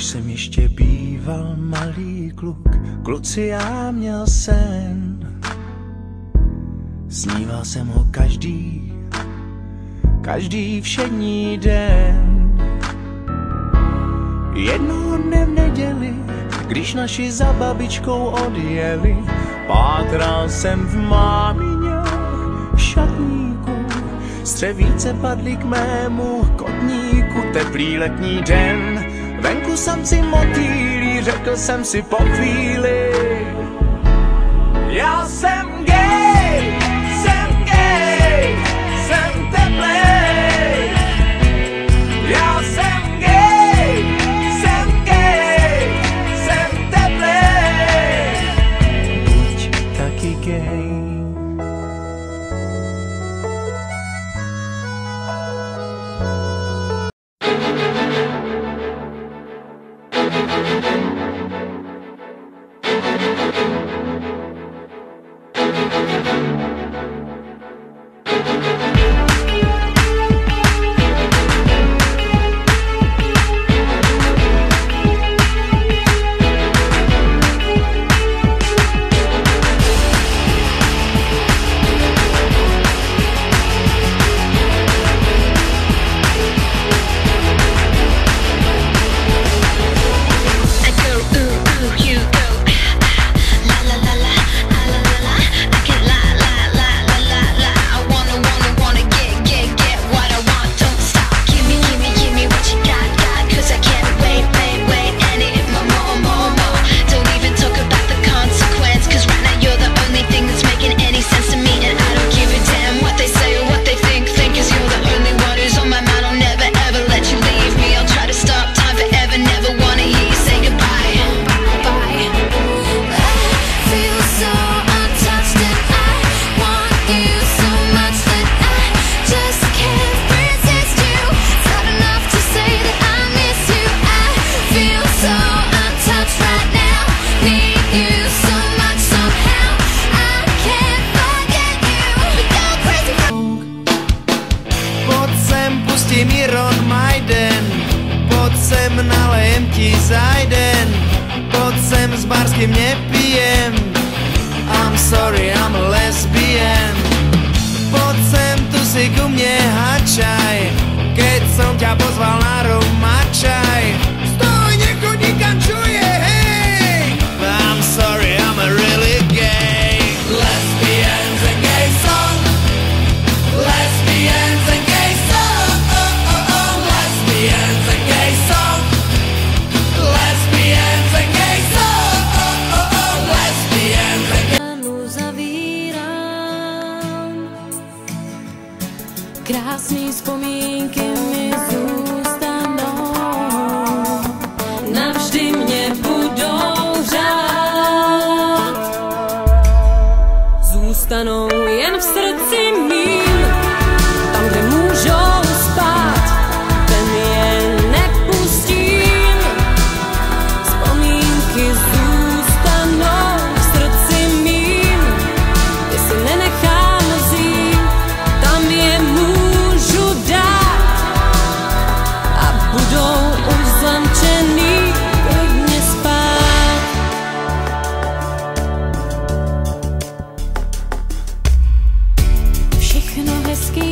jsem ještě býval malý kluk, kluci, já měl sen. Sníval jsem ho každý všední den. Jednoho dne v neděli, když naši za babičkou odjeli, pátral jsem v mámině šatníku. Střevíce padly k mému kotníku, teplý letní den. Venku samci motýlí, řekl jsem si po chvíli: já jsem gay, jsem teplej. Já jsem gay, jsem teplej. Buď taky gay. Nalejem ti za jeden, pojď sem s barským nepijem. I'm sorry, I'm a lesbian. Pojď sem, tu si ku mne hačaj, keď som ťa pozval na romačaj. Stoj, nechoď nikam, čo je, hej. I'm sorry, I'm a really gay. Lesbians and gay song. Lesbians and gay song. Lesbians and gay song. Lesbians and gay song. Lesbians and gay. Krásný vzpomínky mi zůstanou, navždy mě budou řád. Zůstanou jen v srdci mým, tam, kde můžou spát, ten je nepustím. Vzpomínky zůstanou v srdci mým, ty si nenechám vzít, tam je můžu dát a budou uzamčený klidně spát. Všechno hezký